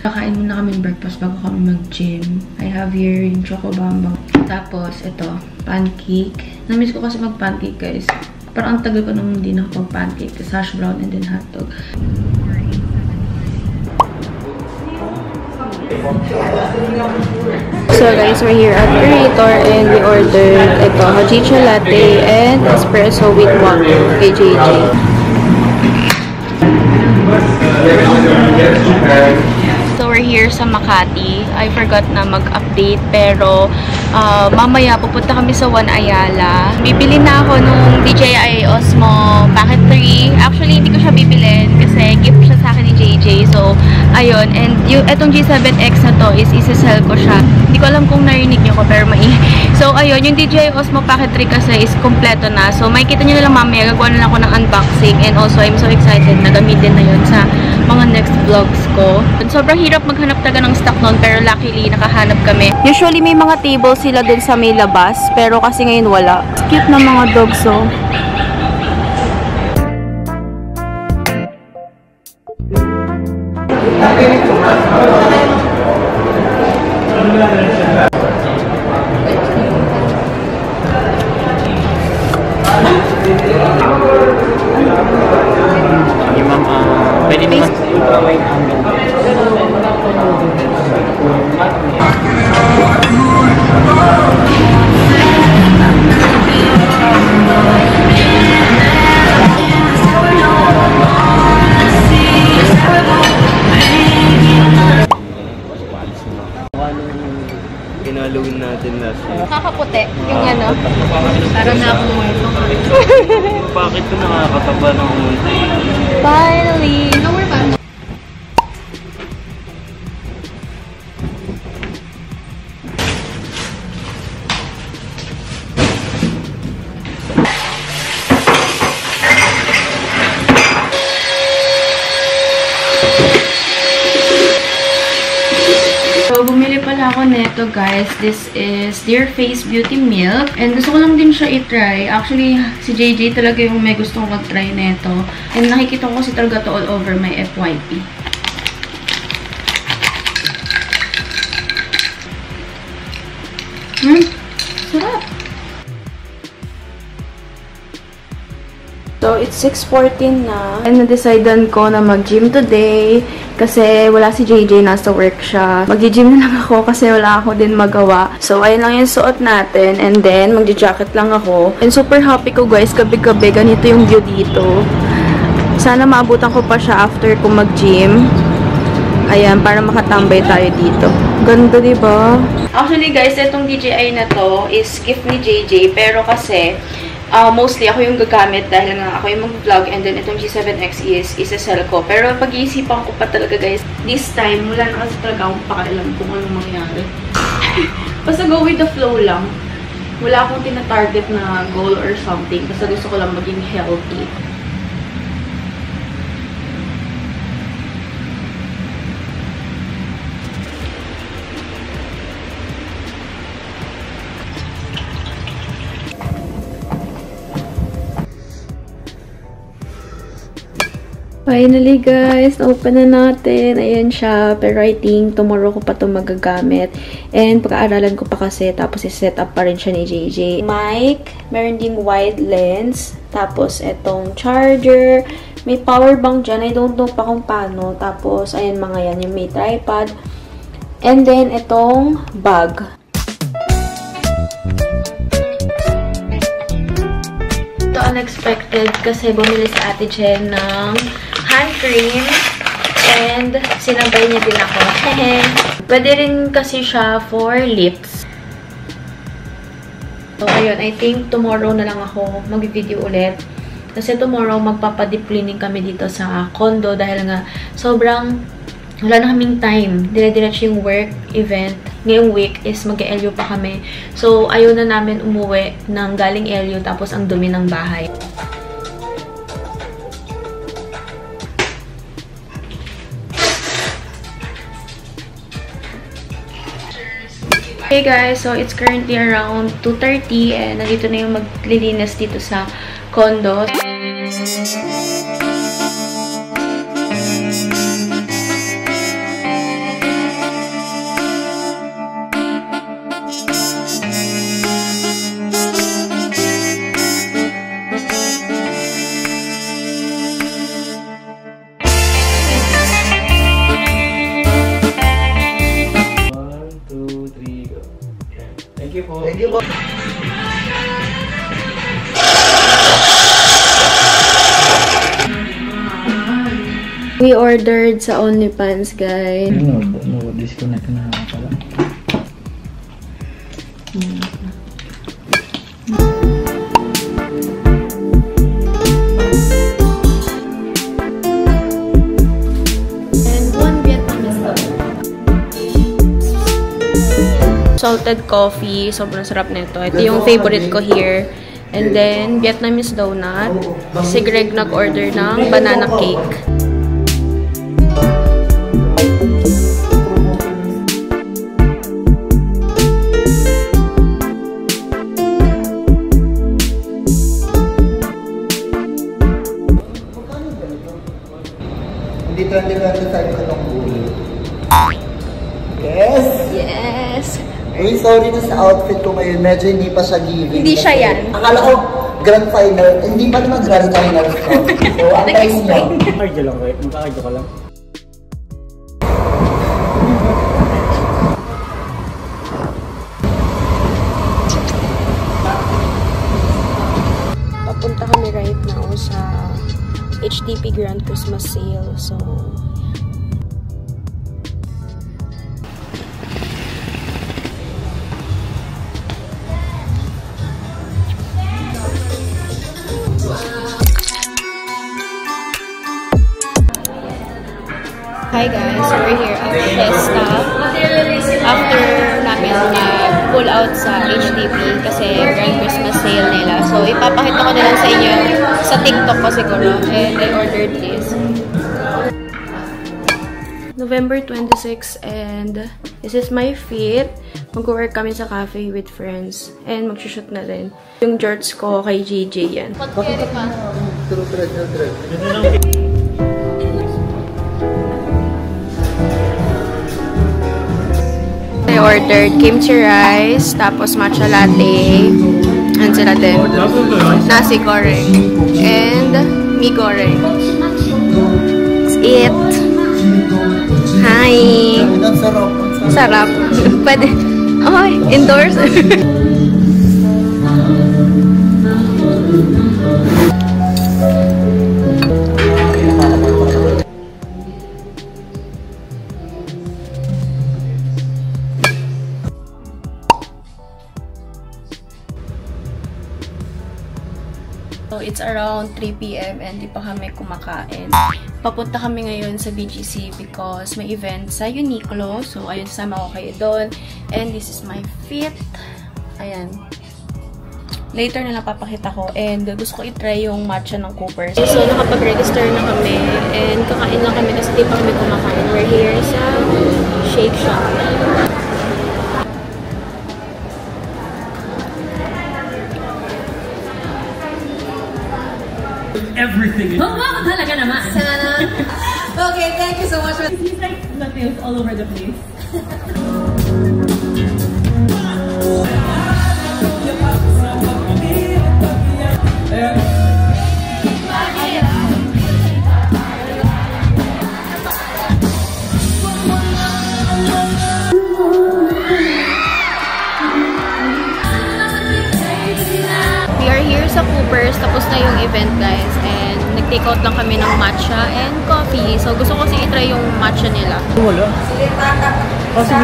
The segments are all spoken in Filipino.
Kakain muna kami breakfast bago kami mag-gym. I have here yung Choco Bambang. Tapos, ito, pancake. Namiss ko kasi mag-pancake, guys. Parang ang tagal ko nung hindi nakapag-pancake. Tapos hash brown and then hotdog. So, guys, we're here at Orator and we ordered ito, Hojicha Latte and espresso with water kay JJ. So, we're here sa Makati. I forgot na mag-update, pero mamaya pupunta kami sa One Ayala. Bibili na ako nung DJI Osmo Pocket 3. Actually, hindi ko siya bibilin kasi gift siya sa akin ni JJ. So, ayun. And yung etong G7X na to is isa-sell ko siya. Hindi ko alam kung narinig nyo ko, pero So, ayun. Yung DJI Osmo Pocket 3 kasi is kompleto na. So, makikita nyo na lang mamaya. Gagawa na lang ako ng unboxing. And also, I'm so excited na gamitin na yun sa mga next vlogs ko. Sobrang hirap maghanap talaga ng stock nun, pero luckily, nakahanap kami. Usually, may mga table sila dun sa may labas, pero kasi ngayon wala. Cute na mga dogs, oh. Pwede naman Pinalawin natin last year. Kakaputi, yung ano. Para na ako Bakit ko nakakataba ng unti? Finally! Lower ba? So, bumili pala ako neto, guys. This is Dear Face Beauty Milk. And gusto ko lang din siya i-try. Actually, si JJ talaga yung may gustong mag-try neto. And nakikita ko kasi talaga to all over my FYP. Sarap! So, it's 6:14 na. And na-decidean ko na mag-gym today. Kasi wala si JJ, nasa work siya. Mag-gym na lang ako kasi wala ako din magawa. So, ayun lang yung suot natin. And then, mag-jacket lang ako. And super happy ko, guys. Gabi-gabi, ganito yung view dito. Sana maabutan ko pa siya after ko mag-gym. Ayan, para makatambay tayo dito. Ganda, diba? Actually, guys, itong DJI na to is gift ni JJ. Pero kasi, mostly ako yung gagamit dahil nga ako yung mag-vlog, and then itong G7X is isa-sell ko. Pero pag-iisipan ko pa talaga, guys, this time, wala na kasi talaga akong pakialam kung anong mangyari. Basta go with the flow lang. Wala akong tina-target na goal or something. Basta gusto ko lang maging healthy. Finally, guys, open na natin. Ayan siya. Pero I think tomorrow ko pa ito magagamit. And pag-aaralan ko pa kasi. Tapos i-set up pa rin siya ni JJ. Mic. Meron ding wide lens. Tapos itong charger. May power bank dyan. I don't know pa kung paano. Tapos, ayan mga yan. Yung may tripod. And then, itong bag. Ito unexpected kasi bumili sa Ate Jen ng hand cream and sinabay niya din ako. Pwede rin kasi siya for lips. So, ayun. I think tomorrow na lang ako mag-video ulit. Kasi tomorrow magpapa-deep cleaning kami dito sa condo dahil nga sobrang wala na kaming time. Dire-diretso yung work event. Ngayong week is mag-LU pa kami. So, ayaw na namin umuwi ng galing LU tapos ang dumi ng bahay. Hey guys, so it's currently around 2:30 and nandito na yung maglilinis dito sa condo. Thank you po. We ordered sa OnlyFans, guys. No, disconnect na pala. Salted coffee. Sobrang sarap nito. Ito yung favorite ko here. And then, Vietnamese donut. Si Greg nag-order ng banana cake. Hindi 20-25 ka nung huli. Yes! Yes! Uy, sorry na sa outfit ko ngayon. Medyo hindi pa siya giving. Hindi siya yan. Akala ko grand final. Hindi pa naman grand final ko. So, antayin niyo. Cardio lang, right? Magka-cardio ka lang. Papunta kami right now sa HDP Grand Christmas Sale. So, hi guys, so we're here at Fiesta. After namin pull out sa HDP kasi Grand Christmas sale nila. So ipapakita ko na lang sa inyo sa TikTok ko siguro. And I ordered this. November 26 and this is my fit. Mag-work kami sa cafe with friends. And mag-shoot na rin. Yung shorts ko kay JJ yan. I ordered kimchi rice, tapos matcha latte, and sila din, nasi goreng, and mi goreng. That's it. Hi! Sarap. Pwede. Okay, indoors. So, it's around 3 PM and di pa kami kumakain. Papunta kami ngayon sa BGC because may event sa Uniqlo. So, ayun, sama ko kayo doon. And this is my fit. Ayan. Later na lang papakita ko. And gusto ko i-try yung matcha ng Coopers. So, nakapag-register na kami. And kakain lang kami kasi di pa kami kumakain. We're here sa Shake Shack. Everything. Talaga naman. Sana. Okay, thank you so much. He's like nails all over the place. We are here sa Coopers. Tapos na yung event, guys. And nag-take out lang kami ng matcha and coffee. So, gusto ko kasi i-try yung matcha nila. Wala.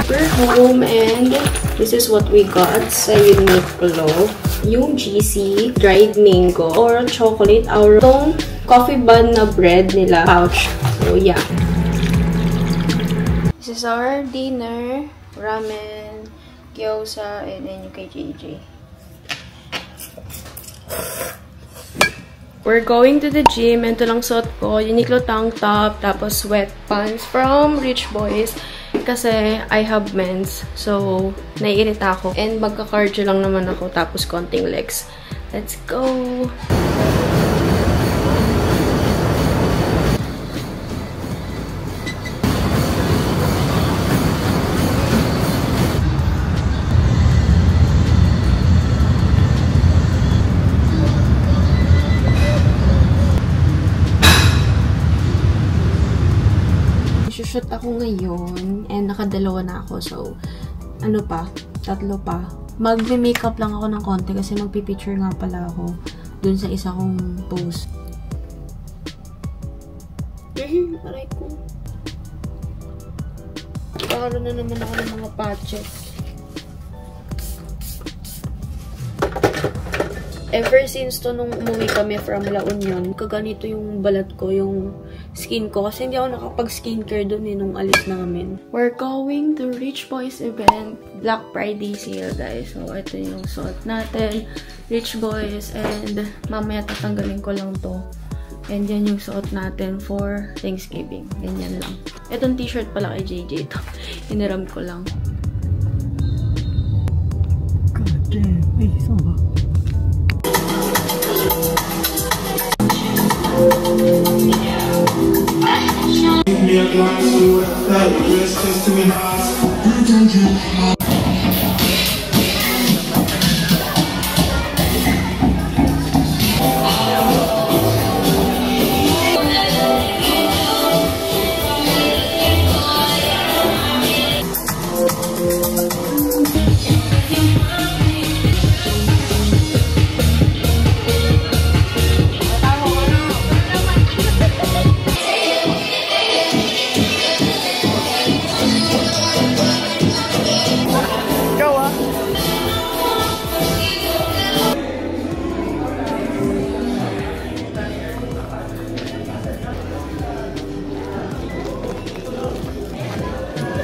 We're home and this is what we got sa Uniqlo. Yung GC, dried mango, or chocolate, or itong coffee bun na bread nila pouch. So, yeah. is our dinner. Ramen, gyoza, and then yung kay JJ. We're going to the gym. Ito lang suot ko. Uniqlo tank top, tapos sweatpants from Rich Boys. Kasi I have men's. So, naiirita ako. And magka-cardio lang naman ako, tapos konting legs. Let's go! Shoot ako ngayon and nakadalawa na ako, so ano pa, 3 pa. Magme-makeup lang ako ng konti kasi magpipicture nga pala ako dun sa isa kong post. Aray ko. Karoon na naman ako ng mga patches. Ever since to nung umuwi kami from La Union, kaganito yung balat ko, yung skin ko. Kasi hindi ako nakapag-skincare dun nung alis namin. We're going to Rich Boys event. Black Friday sale, guys. So, ito yung suot natin. Rich Boys. And mamaya tatanggalin ko lang to. And yan yung suot natin for Thanksgiving. Ganyan lang. Itong t-shirt pala kay JJ to. Hiniram ko lang. God damn. Ay, saan ba? Me a glass of that dress just to me heart.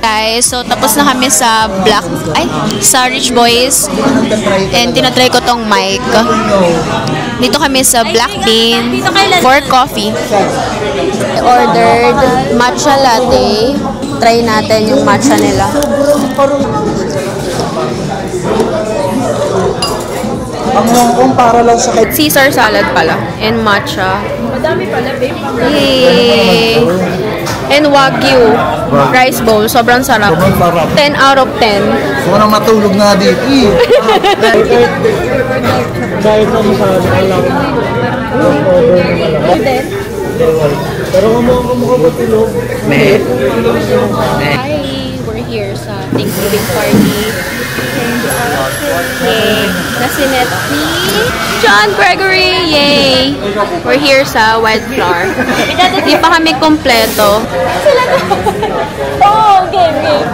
Guys, so tapos na kami sa sa Rich Boys and tinatry ko tong mic. Dito kami sa Black Bean for coffee. I ordered matcha latte. Try natin yung matcha nila. Ang Hongkong para lang sa Caesar salad pala. And matcha. Madami pala, babe. Yay! And Wagyu rice bowl. Sobrang sarap. 10 out of 10. Gusto nang matulog na dito. Dahil na mo sa alam. Pero kamukha ba tulog? Hi! We're here sa Thanksgiving party. Yay! Nasinet ni John Gregory! Yay! We're here sa Wildflower. Hindi pa kami kompleto. Oh, game.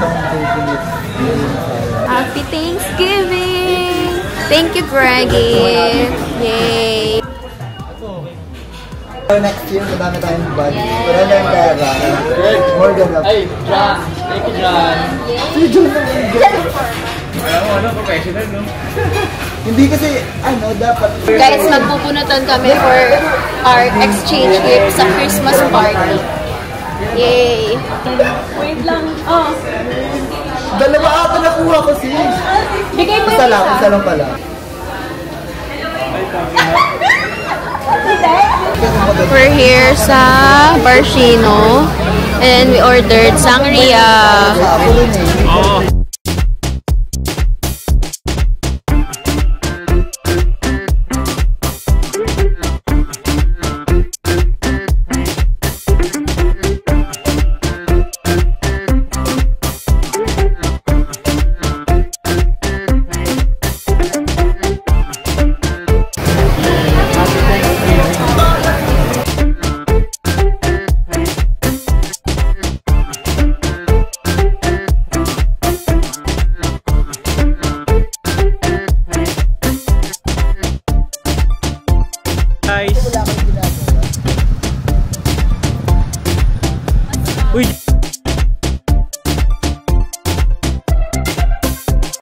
Happy Thanksgiving! Thank you, Greggy! Yay! Next year, madami tayong budget. Pero lang pera. More than enough. Ay, John. Thank you, John. Si John naman. Ano, professional, no? Hindi kasi, dapat. Guys, magpupunutan kami for our exchange gift sa Christmas party. Yay! Wait lang. Oh. Dalawa ata nakuha ko sis. Bigay mo Isa lang pala. We're here sa Barcino and we ordered sangria. Ako rin eh.